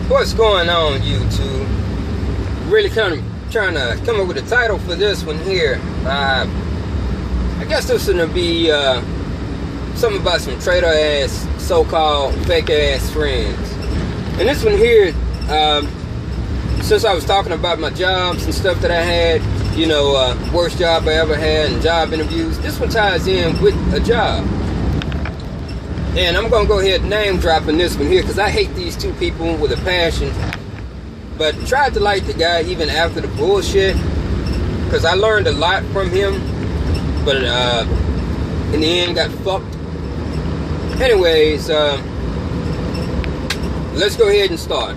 What's going on, YouTube? Really kind of trying to come up with a title for this one here. I guess this is gonna be something about some traitor ass, so-called fake ass friends. And this one here, since I was talking about my jobs and stuff that I had, you know, worst job I ever had and job interviews, this one ties in with a job. And I'm gonna go ahead and name dropping this one here because I hate these two people with a passion. But tried to like the guy even after the bullshit because I learned a lot from him. But in the end, got fucked. Anyways, let's go ahead and start.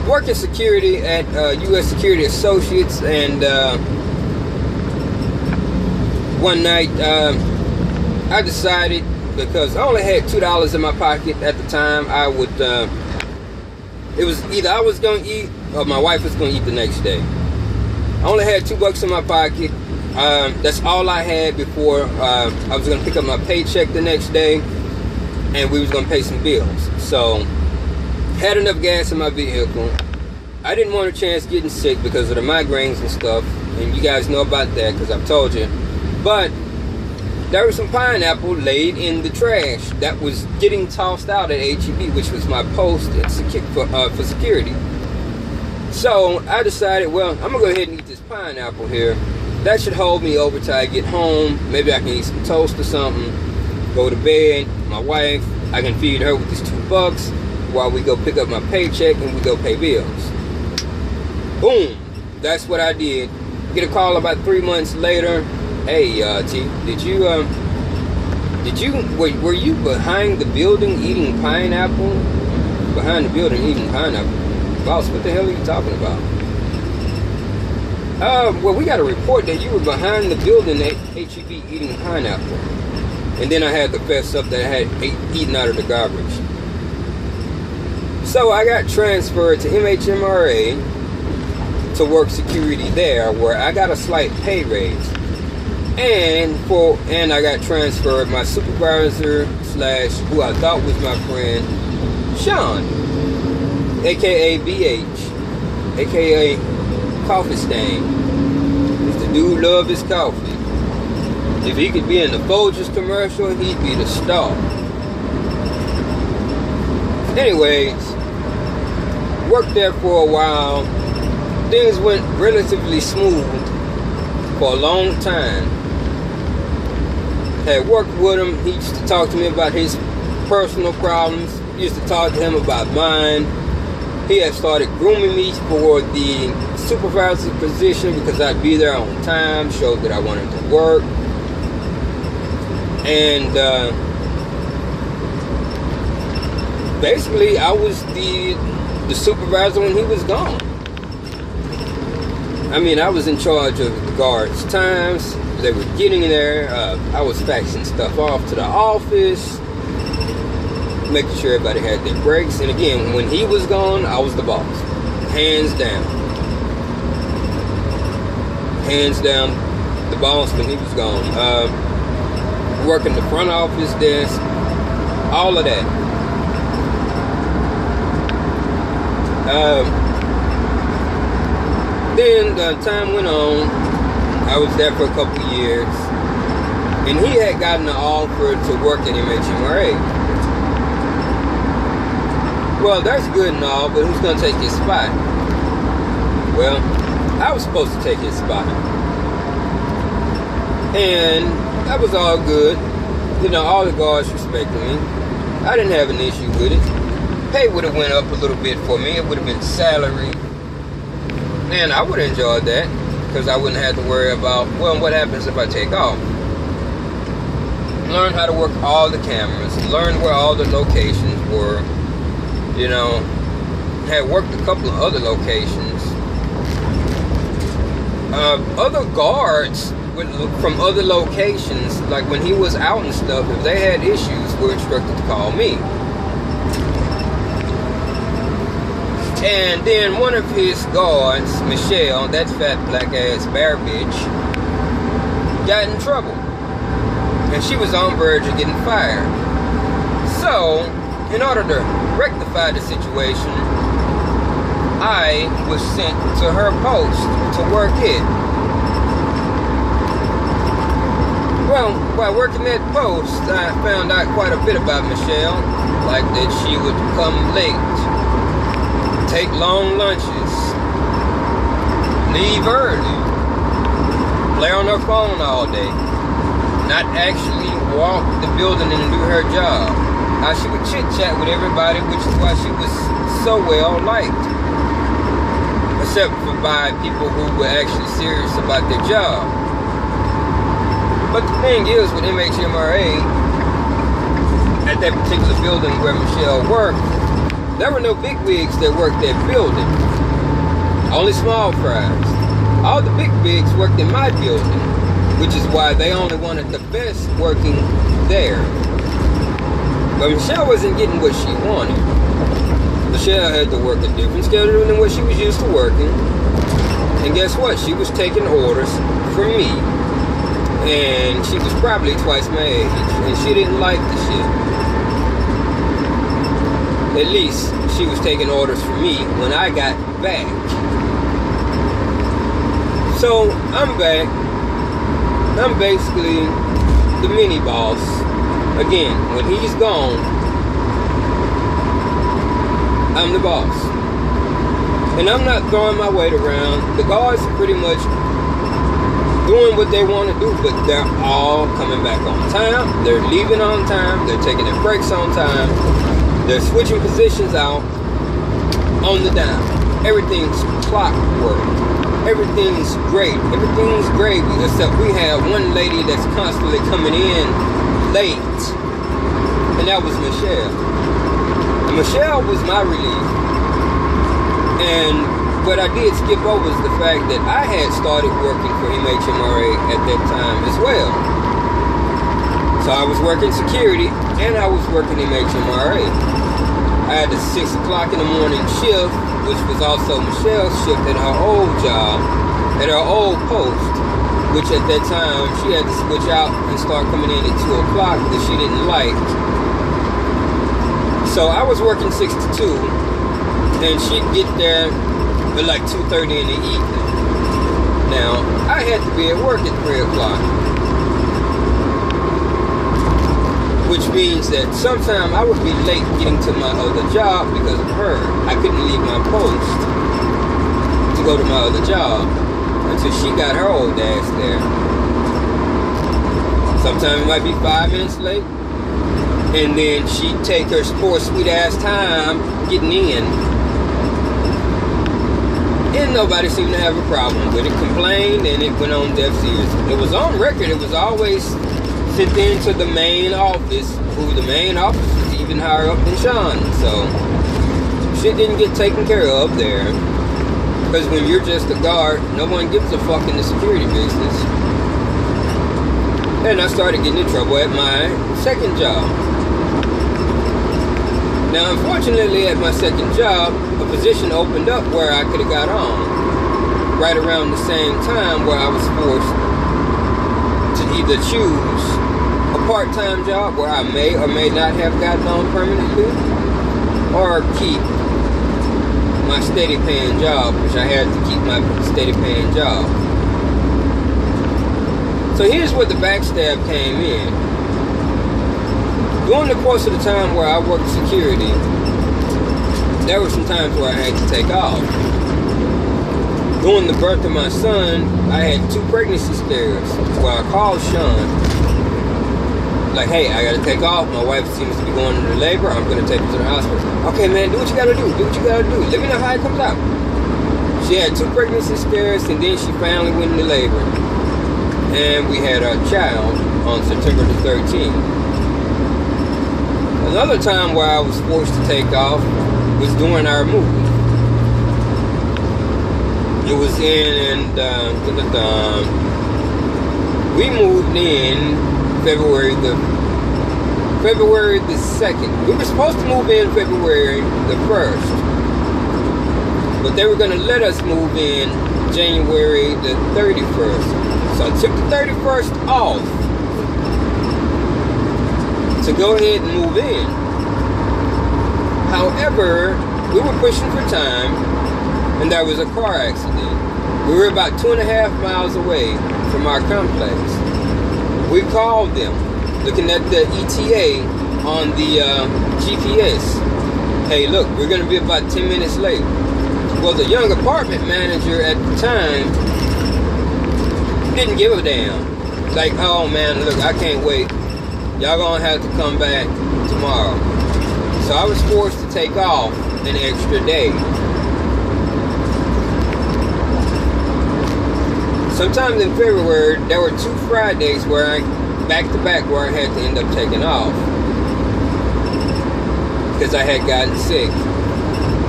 Working security at U.S. Security Associates, and one night I decided, because I only had $2 in my pocket at the time, I would, it was either I was going to eat or my wife was going to eat the next day. I only had $2 in my pocket. That's all I had before I was going to pick up my paycheck the next day, and we was going to pay some bills. So, had enough gas in my vehicle. I didn't want a chance getting sick because of the migraines and stuff, and you guys know about that because I've told you. But there was some pineapple laid in the trash that was getting tossed out at HEB, which was my post for security. So I decided, well, I'm gonna go ahead and eat this pineapple here. That should hold me over till I get home. Maybe I can eat some toast or something, go to bed. My wife, I can feed her with this $2 while we go pick up my paycheck and we go pay bills. Boom, that's what I did. Get a call about 3 months later. Hey, T, were you behind the building eating pineapple? Behind the building eating pineapple? Boss, what the hell are you talking about? Well, we got a report that you were behind the building at HEB eating pineapple. And then I had to fess up that I had eaten out of the garbage. So I got transferred to MHMRA to work security there, where I got a slight pay raise. And I got transferred, my supervisor slash who I thought was my friend, Sean, aka BH, aka Coffee Stain. The dude loved his coffee. If he could be in the Folgers commercial, he'd be the star. Anyways, worked there for a while. Things went relatively smooth for a long time. Had worked with him. He used to talk to me about his personal problems. Used to talk to him about mine. He had started grooming me for the supervisor position because I'd be there on time, showed that I wanted to work. And basically I was the supervisor when he was gone. I mean, I was in charge of the guards' times. They were getting there. I was faxing stuff off to the office, making sure everybody had their breaks. And again, when he was gone, I was the boss. Hands down. Hands down, the boss when he was gone. Working the front office desk, all of that. Then time went on. I was there for a couple of years, and he had gotten an offer to work at MHMRA. Well, that's good and all, but who's gonna take his spot? Well, I was supposed to take his spot, and that was all good. You know, all the guards respected me. I didn't have an issue with it. Pay would have went up a little bit for me. It would have been salary. And I would have enjoyed that because I wouldn't have to worry about, well, what happens if I take off? Learn how to work all the cameras. Learn where all the locations were. You know, had worked a couple of other locations. Other guards from other locations, like when he was out and stuff, if they had issues, were instructed to call me. And then one of his guards, Michelle, that fat black ass bear bitch, got in trouble. And she was on verge of getting fired. So in order to rectify the situation, I was sent to her post to work it. Well, while working that post, I found out quite a bit about Michelle, like that she would come late, take long lunches, leave early, play on her phone all day, not actually walk the building and do her job. How she would chit-chat with everybody, which is why she was so well liked. Except for by people who were actually serious about their job. But the thing is, with MHMRA, at that particular building where Michelle worked, there were no bigwigs that worked that building. Only small fries. All the big wigs worked in my building, which is why they only wanted the best working there. But Michelle wasn't getting what she wanted. Michelle had to work a different schedule than what she was used to working. And guess what? She was taking orders from me. And she was probably twice my age. And she didn't like the shit. At least she was taking orders from me when I got back. So I'm back. I'm basically the mini boss. Again, when he's gone, I'm the boss. And I'm not throwing my weight around. The guards are pretty much doing what they want to do, but they're all coming back on time. They're leaving on time. They're taking their breaks on time. They're switching positions out on the dime. Everything's clockwork. Everything's great. Everything's gravy, except we have one lady that's constantly coming in late, and that was Michelle. And Michelle was my relief. And what I did skip over is the fact that I had started working for MHMRA at that time as well. So I was working security and I was working MHMRA. I had the 6 o'clock in the morning shift, which was also Michelle's shift at her old job, at her old post, which at that time she had to switch out and start coming in at 2 o'clock that she didn't like. So I was working 6 to 2, and she'd get there at like 2:30 in the evening. Now, I had to be at work at 3 o'clock. Which means that sometime I would be late getting to my other job because of her. I couldn't leave my post to go to my other job until she got her old ass there. Sometimes it might be 5 minutes late. And then she'd take her poor sweet ass time getting in. And nobody seemed to have a problem with it. Complained and it went on deaf ears. It was on record. It was always sent into the main office, who the main office was even higher up than Sean. So shit didn't get taken care of there. Because when you're just a guard, no one gives a fuck in the security business. And I started getting in trouble at my second job. Now, unfortunately, at my second job, a position opened up where I could have got on. Right around the same time where I was forced to either choose a part-time job where I may or may not have gotten on permanently, or keep my steady paying job, which I had to keep my steady paying job. So here's where the backstab came in. During the course of the time where I worked security, there were some times where I had to take off. During the birth of my son, I had 2 pregnancy scares where I called Sean, like, hey, I gotta take off. My wife seems to be going into labor. I'm gonna take her to the hospital. Okay, man, do what you gotta do. Do what you gotta do. Let me know how it comes out. She had 2 pregnancy scares, and then she finally went into labor. And we had our child on September the 13th. Another time where I was forced to take off was during our move. It was in, we moved in February the 2nd. We were supposed to move in February the 1st. But they were going to let us move in January the 31st. So I took the 31st off to go ahead and move in. However, we were pushing for time, and there was a car accident. We were about 2.5 miles away from our complex. We called them, looking at the ETA on the GPS. Hey, look, we're going to be about 10 minutes late. Well, the young apartment manager at the time didn't give a damn. Like, oh man, look, I can't wait. Y'all gonna have to come back tomorrow. So I was forced to take off an extra day. Sometimes in February, there were 2 Fridays where back to back, where I had to end up taking off because I had gotten sick.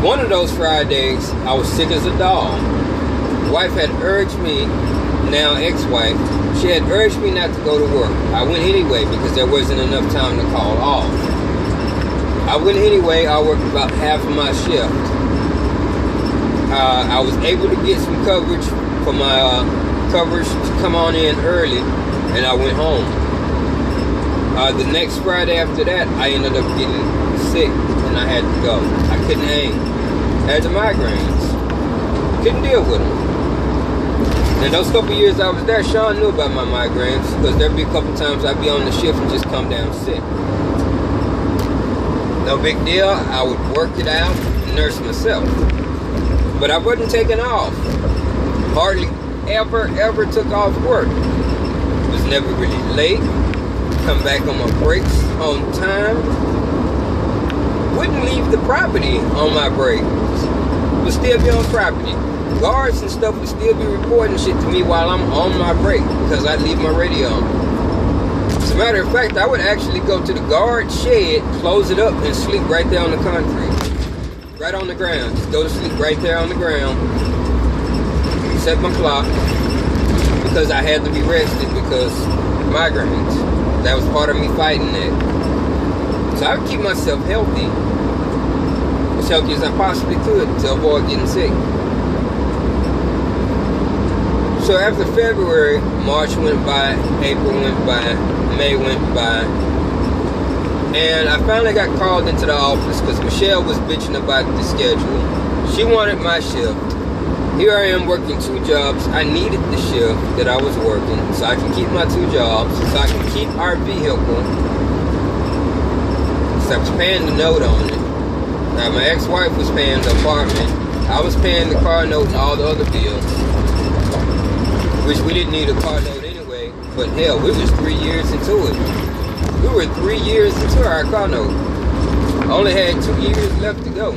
One of those Fridays, I was sick as a dog. Wife had urged me, now ex-wife, she had urged me not to go to work. I went anyway because there wasn't enough time to call off. I went anyway. I worked about half of my shift. I was able to get some coverage for my coverage to come on in early, and I went home. The next Friday after that, I ended up getting sick, and I had to go. I couldn't hang. I had the migraines. Couldn't deal with them. And those couple years I was there, Sean knew about my migraines, because there'd be a couple times I'd be on the shift and just come down sick. No big deal. I would work it out and nurse myself. But I wasn't taking off. Hardly ever took off work. Was never really late. Come back on my breaks on time. Wouldn't leave the property on my breaks. Would still be on property. Guards and stuff would still be reporting shit to me while I'm on my break because I'd leave my radio on. As a matter of fact, I would actually go to the guard shed, close it up, and sleep right there on the concrete. Right on the ground. Just go to sleep right there on the ground. Set my clock because I had to be rested because migraines. That was part of me fighting that. So I would keep myself healthy. As healthy as I possibly could to avoid getting sick. So after February, March went by, April went by, May went by, and I finally got called into the office because Michelle was bitching about the schedule. She wanted my shift. Here I am working 2 jobs. I needed the shift that I was working so I can keep my 2 jobs, so I can keep our vehicle. So I was paying the note on it. Now my ex-wife was paying the apartment. I was paying the car note and all the other bills. Which we didn't need a car note anyway, but hell, we was 3 years into it. We were 3 years into our car note. I only had 2 years left to go.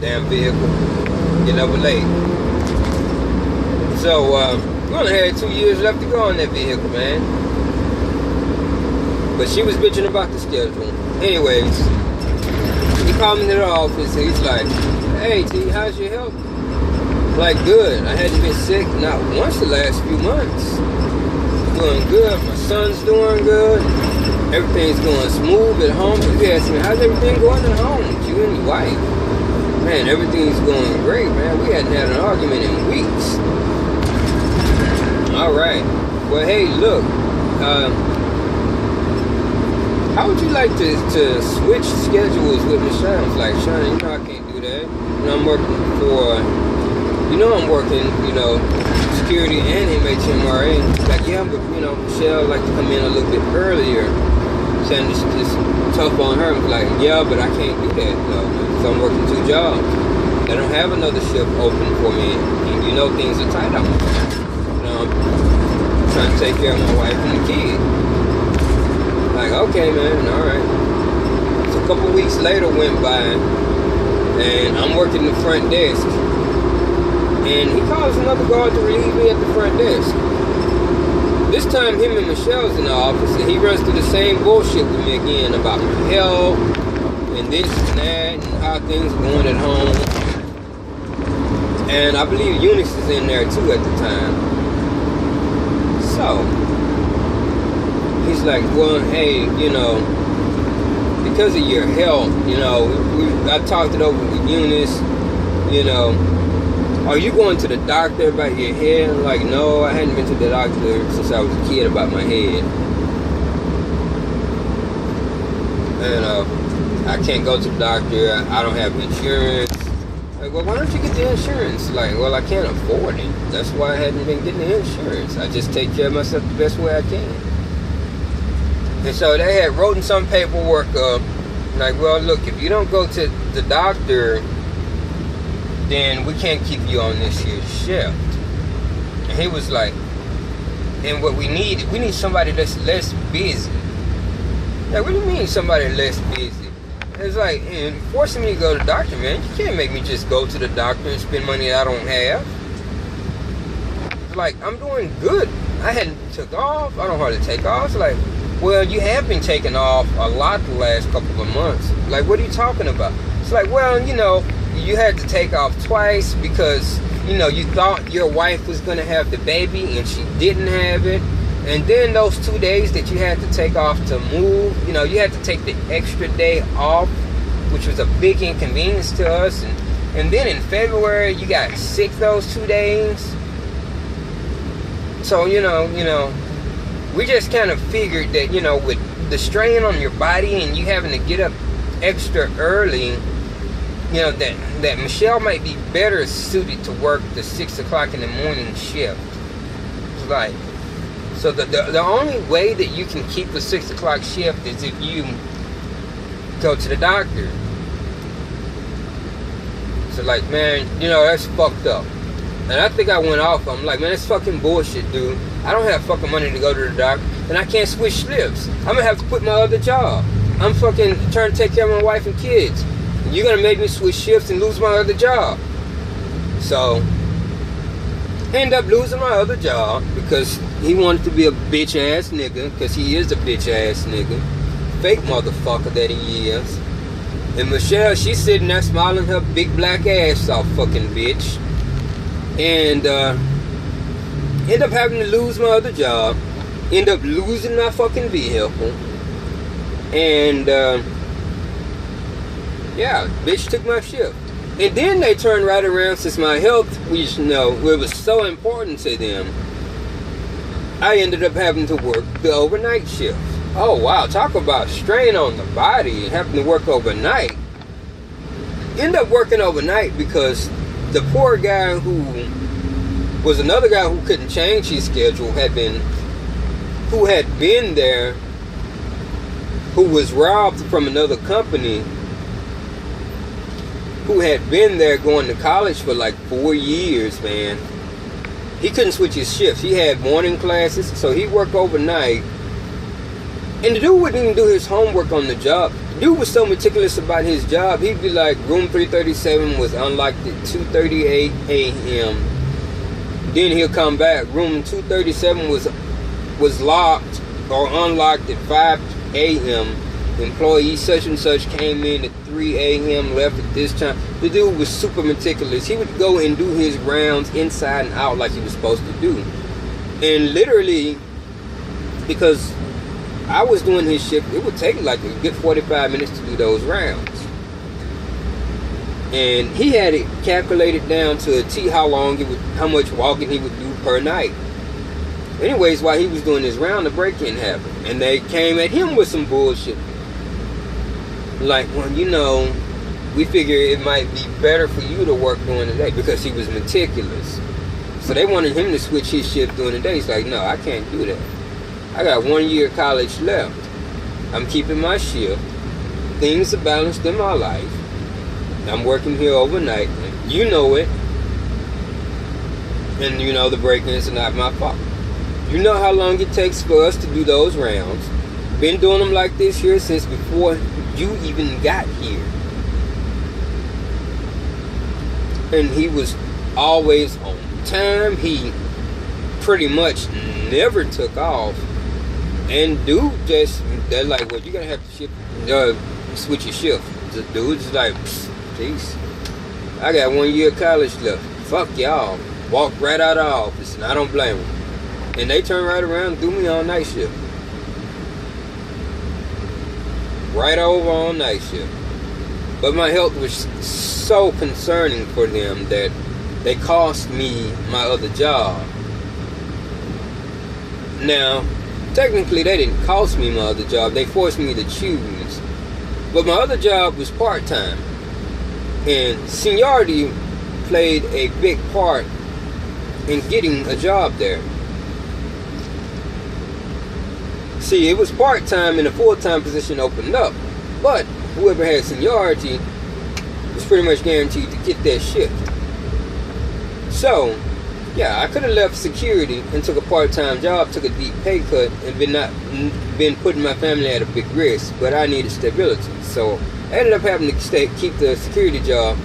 Damn vehicle, getting over late. So, we only had 2 years left to go on that vehicle, man. But she was bitching about the schedule. Anyways, he called me to the office and he's like, hey T, how's your health? Like, good. I hadn't been sick not once the last few months. Doing good. My son's doing good. Everything's going smooth at home. He asked me, how's everything going at home with you and your wife? Man, everything's going great, man. We hadn't had an argument in weeks. Alright. Well, hey, look. How would you like to switch schedules with Michelle? It's like, Sean, you know I can't do that. You know, I'm working for, I'm working, security and MHMRA. It's like, yeah, but, Michelle like to come in a little bit earlier. Saying it's tough on her. I'm like, yeah, but I can't do that, though. So I'm working 2 jobs. They don't have another shift open for me. And things are tight on me. I'm trying to take care of my wife and the kid. Like, okay, man, alright. So a couple weeks later went by, and I'm working the front desk. And he calls another guard to relieve me at the front desk. This time, him and Michelle's in the office, and he runs through the same bullshit with me again about my health, and this and that, and how things are going at home. And I believe Eunice is in there too at the time. So, he's like, well, hey, because of your health, I talked it over with Eunice, are you going to the doctor about your head? I'm like, no, I hadn't been to the doctor since I was a kid about my head. and I can't go to the doctor. I don't have insurance. Like, well, why don't you get the insurance? Like, well, I can't afford it. That's why I hadn't been getting the insurance. I just take care of myself the best way I can. And so they had written some paperwork up, like, well, look, if you don't go to the doctor, then we can't keep you on this year's shift. And he was like, and what we need somebody that's less busy. Like, what do you mean somebody less busy? It's like, and forcing me to go to the doctor, man. You can't make me just go to the doctor and spend money that I don't have. It's like, I'm doing good. I hadn't took off. I don't hardly take off. It's like, well, you have been taking off a lot the last couple of months. Like, what are you talking about? It's like, well, you know, you had to take off twice because, you know, you thought your wife was going to have the baby and she didn't have it. And then those 2 days that you had to take off to move, you know, you had to take the extra day off, which was a big inconvenience to us. And then in February, you got sick those 2 days. So, you know, we just kind of figured that, you know, with the strain on your body and you having to get up extra early, you know, that Michelle might be better suited to work the 6 o'clock in the morning shift. It's like, so the only way that you can keep the 6 o'clock shift is if you go to the doctor. So like, man, you know, that's fucked up. And I think I went off. I'm like, man, that's fucking bullshit, dude. I don't have fucking money to go to the doctor, and I can't switch shifts. I'm gonna have to quit my other job. I'm fucking trying to take care of my wife and kids. And you're gonna make me switch shifts and lose my other job. So, end up losing my other job because he wanted to be a bitch ass nigga, because he is a bitch ass nigga. Fake motherfucker that he is. And Michelle, she's sitting there smiling her big black ass off, fucking bitch. And end up having to lose my other job, end up losing my fucking vehicle, and yeah, bitch took my shift. And then they turned right around, since my health, we know, it was so important to them, I ended up having to work the overnight shift. Oh wow, talk about strain on the body, having to work overnight. End up working overnight because the poor guy who was another guy who couldn't change his schedule who had been there, who was robbed from another company, who had been there going to college for like 4 years, man. He couldn't switch his shifts. He had morning classes, so he worked overnight. And the dude wouldn't even do his homework on the job. Dude was so meticulous about his job. He'd be like, room 337 was unlocked at 2:38 a.m. Then he'll come back. Room 237 was locked or unlocked at 5 a.m. Employee such and such came in at 3 a.m. left at this time. The dude was super meticulous. He would go and do his rounds inside and out like he was supposed to do. And literally, because I was doing his shift, it would take like a good 45 minutes to do those rounds. And he had it calculated down to a T how much walking he would do per night. Anyways, while he was doing his round, the break-in happened. And they came at him with some bullshit. Like, well, you know, we figure it might be better for you to work during the day, because he was meticulous. So they wanted him to switch his shift during the day. He's like, no, I can't do that. I got 1 year of college left. I'm keeping my shift. Things are balanced in my life. I'm working here overnight. You know it. And you know the break-ins are not my fault. You know how long it takes for us to do those rounds. Been doing them like this here since before you even got here. And he was always on time. He pretty much never took off. And dude just, they're like, well, you're gonna have to switch your shift. The dude's like, jeez, I got 1 year of college left. Fuck y'all. Walked right out of the office, and I don't blame them. And they turned right around and threw me on night shift. Right over on night shift. But my health was so concerning for them that they cost me my other job. Now, technically they didn't cost me my other job. They forced me to choose. But my other job was part-time. And seniority played a big part in getting a job there. See, it was part-time and a full-time position opened up. But whoever had seniority was pretty much guaranteed to get that shit. So, yeah, I could have left security and took a part-time job, took a deep pay cut, and been putting my family at a big risk. But I needed stability. So I ended up having to keep the security job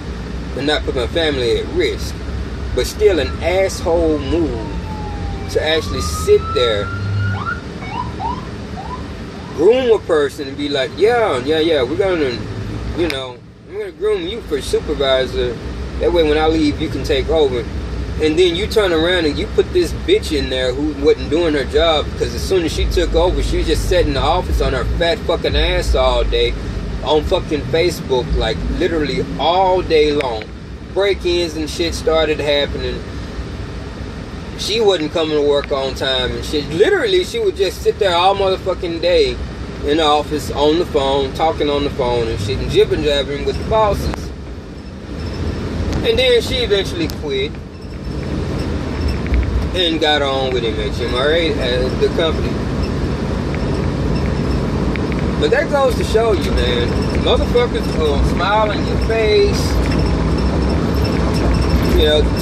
and not put my family at risk. But still an asshole move to actually sit there, groom a person and be like, yeah, we're gonna, I'm gonna groom you for supervisor. That way when I leave, you can take over. And then you turn around and you put this bitch in there who wasn't doing her job, because as soon as she took over, she just sat in the office on her fat fucking ass all day on fucking Facebook, like literally all day long. Break-ins and shit started happening. She wasn't coming to work on time and shit. Literally, she would just sit there all motherfucking day in the office on the phone, talking on the phone and shit, and jibber-jabbering with the bosses. And then she eventually quit and got on with him at GMRA at the company. But that goes to show you, man, motherfuckers will smile in your face,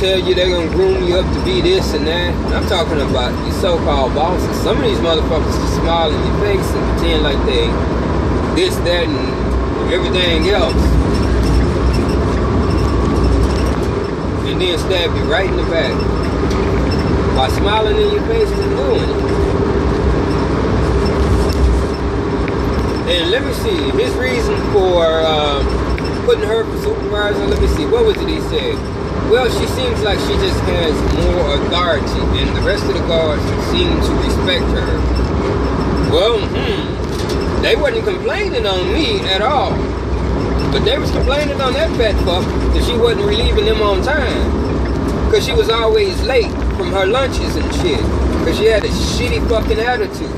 tell you they're gonna groom you up to be this and that. I'm talking about these so-called bosses. Some of these motherfuckers just smile in your face and pretend like they this, that, and everything else, and then stab you right in the back by smiling in your face and doing it. And let me see, his reason for putting her for supervisor, let me see, what was it he said? Well, she seems like she just has more authority, and the rest of the guards seem to respect her. Well, they wasn't complaining on me at all. But they was complaining on that fat fuck that she wasn't relieving them on time. Because she was always late from her lunches and shit. Because she had a shitty fucking attitude.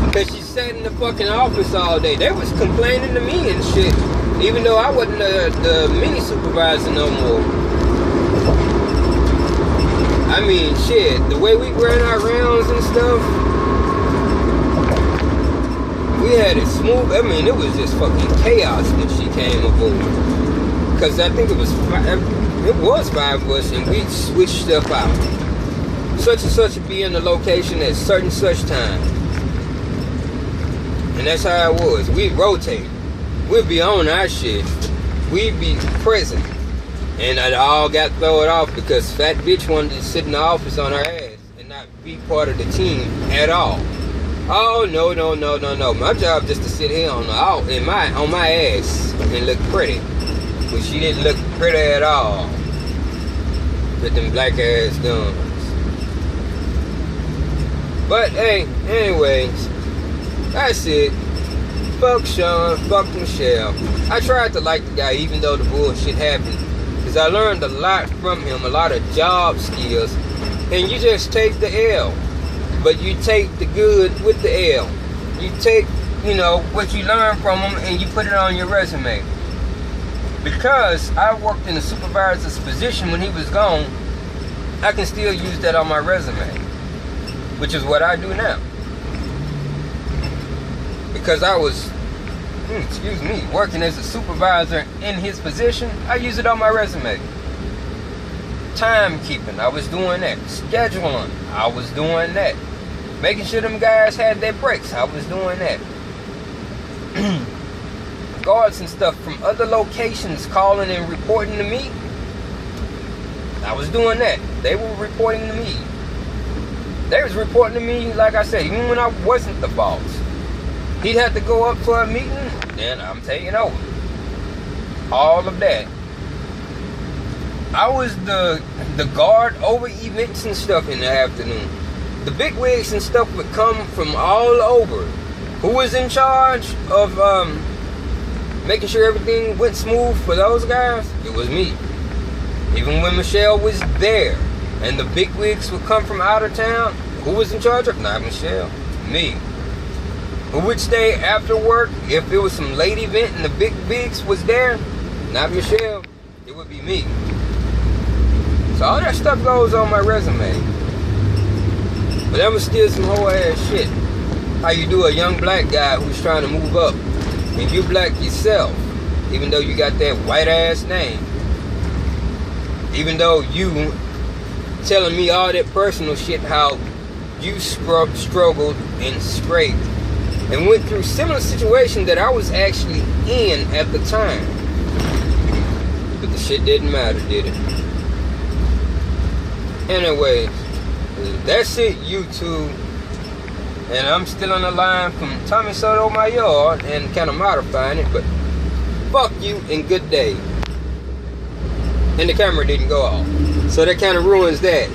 Because she sat in the fucking office all day. They was complaining to me and shit. Even though I wasn't the mini supervisor no more. I mean, shit, the way we ran our rounds and stuff, we had it smooth. I mean, it was just fucking chaos when she came aboard. Because I think it was 5 of us, and we switched stuff out. Such and such would be in the location at such time. And that's how it was. We'd rotate. We'd be on our shit. We'd be present. And it all got thrown off because fat bitch wanted to sit in the office on her ass and not be part of the team at all. Oh, no. My job just to sit here on my ass and look pretty. But she didn't look pretty at all with them black ass guns. But hey, anyways, that's it. Fuck Sean, fuck Michelle. I tried to like the guy even though the bullshit happened, because I learned a lot from him, a lot of job skills. And you just take the L, but you take the good with the L. You take, what you learn from him and you put it on your resume. Because I worked in a supervisor's position when he was gone, I can still use that on my resume, which is what I do now. Because I was, working as a supervisor in his position, I use it on my resume. Timekeeping, I was doing that. Scheduling, I was doing that. Making sure them guys had their breaks, I was doing that. Guards and stuff from other locations calling and reporting to me, I was doing that. They were reporting to me. They was reporting to me, like I said, even when I wasn't the boss. He'd have to go up for a meeting, then I'm taking over. All of that. I was the guard over events and stuff in the afternoon. The big wigs and stuff would come from all over. Who was in charge of making sure everything went smooth for those guys? It was me. Even when Michelle was there and the big wigs would come from out of town, who was in charge of? Not Michelle, me. which day after work, if it was some late event and the big bigs was there, not Michelle, it would be me. So all that stuff goes on my resume. But that was still some whole ass shit. How you do a young black guy who's trying to move up, and you black yourself, even though you got that white ass name. Even though you telling me all that personal shit, how you struggled and scraped and went through similar situations that I was actually in at the time. But the shit didn't matter, did it? Anyway, that's it, YouTube. And I'm still on the line from Tommy Sotomayor and kind of modifying it, but fuck you and good day. And the camera didn't go off, so that kind of ruins that.